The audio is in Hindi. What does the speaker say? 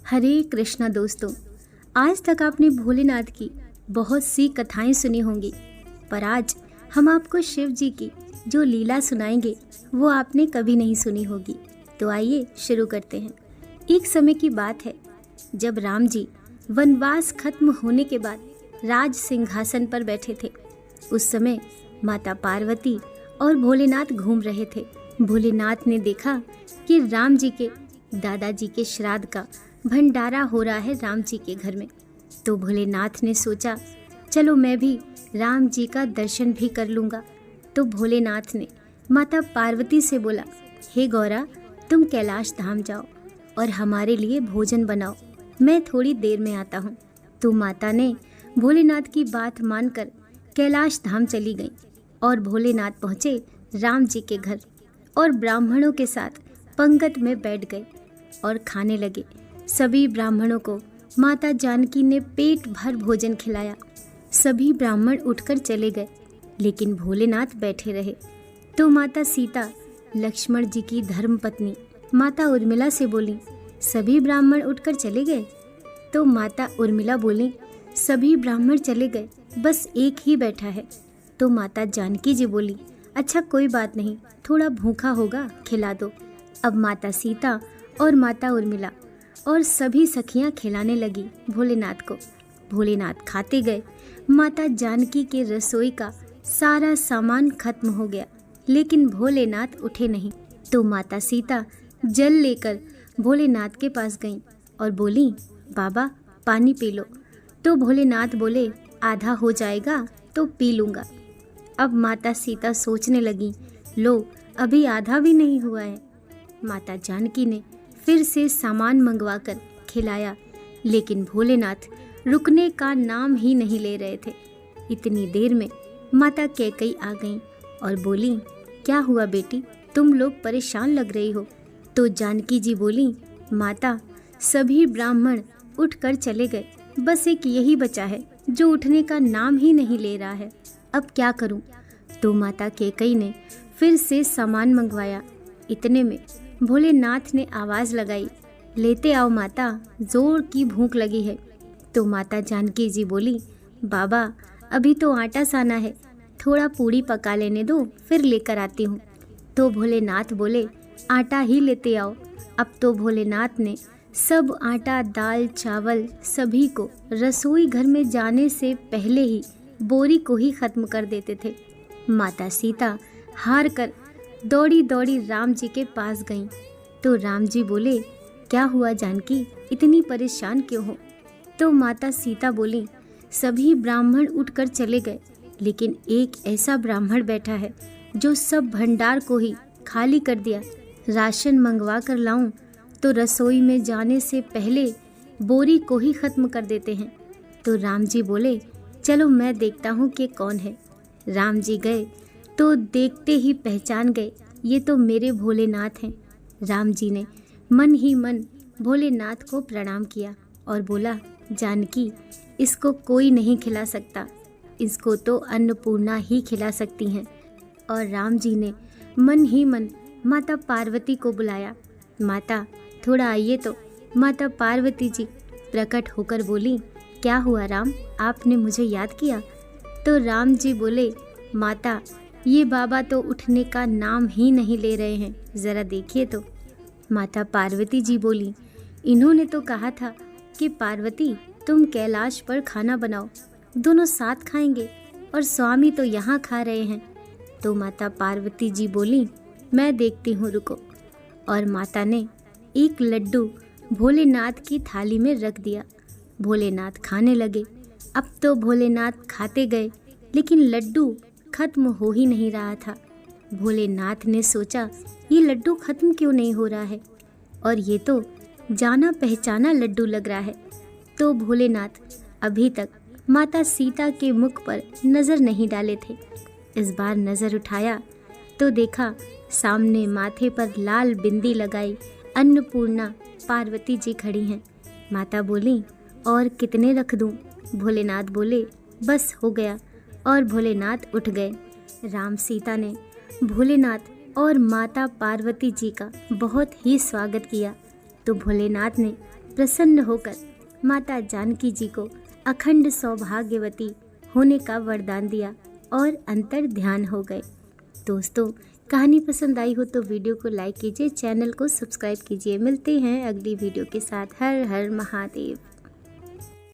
हरे कृष्णा दोस्तों। आज तक आपने भोलेनाथ की बहुत सी कथाएं सुनी होंगी, पर आज हम आपको शिव जी की जो लीला सुनाएंगे वो आपने कभी नहीं सुनी होगी। तो आइए शुरू करते हैं। एक समय की बात है जब राम जी वनवास खत्म होने के बाद राज सिंहासन पर बैठे थे। उस समय माता पार्वती और भोलेनाथ घूम रहे थे। भोलेनाथ ने देखा कि राम जी के दादाजी के श्राद्ध का भंडारा हो रहा है राम जी के घर में। तो भोलेनाथ ने सोचा चलो मैं भी राम जी का दर्शन भी कर लूँगा। तो भोलेनाथ ने माता पार्वती से बोला, हे गौरा, तुम कैलाश धाम जाओ और हमारे लिए भोजन बनाओ, मैं थोड़ी देर में आता हूँ। तो माता ने भोलेनाथ की बात मानकर कैलाश धाम चली गई और भोलेनाथ पहुँचे राम जी के घर और ब्राह्मणों के साथ पंगत में बैठ गए और खाने लगे। सभी ब्राह्मणों को माता जानकी ने पेट भर भोजन खिलाया। सभी ब्राह्मण उठकर चले गए, लेकिन भोलेनाथ बैठे रहे। तो माता सीता लक्ष्मण जी की धर्मपत्नी माता उर्मिला से बोली, सभी ब्राह्मण उठकर चले गए? तो माता उर्मिला बोली, सभी ब्राह्मण चले गए, बस एक ही बैठा है। तो माता जानकी जी बोली, अच्छा कोई बात नहीं, थोड़ा भूखा होगा, खिला दो। अब माता सीता और माता उर्मिला और सभी सखियां खिलाने लगी भोलेनाथ को। भोलेनाथ खाते गए। माता जानकी के रसोई का सारा सामान खत्म हो गया, लेकिन भोलेनाथ उठे नहीं। तो माता सीता जल लेकर भोलेनाथ के पास गईं और बोली, बाबा पानी पी लो। तो भोलेनाथ बोले, आधा हो जाएगा तो पी लूँगा। अब माता सीता सोचने लगी, लो अभी आधा भी नहीं हुआ है। माता जानकी ने फिर से सामान मंगवाकर खिलाया, लेकिन भोलेनाथ रुकने का नाम ही नहीं ले रहे थे। इतनी देर में माता कैकेयी आ गईं और बोली, क्या हुआ बेटी, तुम लोग परेशान लग रही हो। तो जानकी जी बोली, माता सभी ब्राह्मण उठकर चले गए, बस एक यही बचा है जो उठने का नाम ही नहीं ले रहा है, अब क्या करूं। तो माता कैकेयी ने फिर से सामान मंगवाया। इतने में भोलेनाथ ने आवाज़ लगाई, लेते आओ माता, जोर की भूख लगी है। तो माता जानकी जी बोली, बाबा अभी तो आटा साना है, थोड़ा पूड़ी पका लेने दो, फिर लेकर आती हूँ। तो भोलेनाथ बोले, आटा ही लेते आओ। अब तो भोलेनाथ ने सब आटा दाल चावल सभी को रसोई घर में जाने से पहले ही बोरी को ही ख़त्म कर देते थे। माता सीता हार कर दौड़ी दौड़ी राम जी के पास गईं। तो राम जी बोले, क्या हुआ जानकी, इतनी परेशान क्यों हो। तो माता सीता बोली, सभी ब्राह्मण उठकर चले गए, लेकिन एक ऐसा ब्राह्मण बैठा है जो सब भंडार को ही खाली कर दिया। राशन मंगवा कर लाऊं तो रसोई में जाने से पहले बोरी को ही ख़त्म कर देते हैं। तो राम जी बोले, चलो मैं देखता हूँ कि कौन है। राम जी गए तो देखते ही पहचान गए, ये तो मेरे भोलेनाथ हैं। राम जी ने मन ही मन भोलेनाथ को प्रणाम किया और बोला, जानकी इसको कोई नहीं खिला सकता, इसको तो अन्नपूर्णा ही खिला सकती हैं। और राम जी ने मन ही मन माता पार्वती को बुलाया, माता थोड़ा आइए। तो माता पार्वती जी प्रकट होकर बोली, क्या हुआ राम, आपने मुझे याद किया। तो राम जी बोले, माता ये बाबा तो उठने का नाम ही नहीं ले रहे हैं, ज़रा देखिए तो। माता पार्वती जी बोली, इन्होंने तो कहा था कि पार्वती तुम कैलाश पर खाना बनाओ, दोनों साथ खाएंगे, और स्वामी तो यहाँ खा रहे हैं। तो माता पार्वती जी बोली, मैं देखती हूँ, रुको। और माता ने एक लड्डू भोलेनाथ की थाली में रख दिया। भोलेनाथ खाने लगे। अब तो भोलेनाथ खाते गए, लेकिन लड्डू खत्म हो ही नहीं रहा था। भोलेनाथ ने सोचा, ये लड्डू खत्म क्यों नहीं हो रहा है, और ये तो जाना पहचाना लड्डू लग रहा है। तो भोलेनाथ अभी तक माता सीता के मुख पर नज़र नहीं डाले थे। इस बार नज़र उठाया तो देखा सामने माथे पर लाल बिंदी लगाई अन्नपूर्णा पार्वती जी खड़ी हैं। माता बोली, और कितने रख दूं? भोलेनाथ बोले, बस हो गया। और भोलेनाथ उठ गए। राम सीता ने भोलेनाथ और माता पार्वती जी का बहुत ही स्वागत किया। तो भोलेनाथ ने प्रसन्न होकर माता जानकी जी को अखंड सौभाग्यवती होने का वरदान दिया और अंतर ध्यान हो गए। दोस्तों, कहानी पसंद आई हो तो वीडियो को लाइक कीजिए, चैनल को सब्सक्राइब कीजिए। मिलते हैं अगली वीडियो के साथ। हर हर महादेव।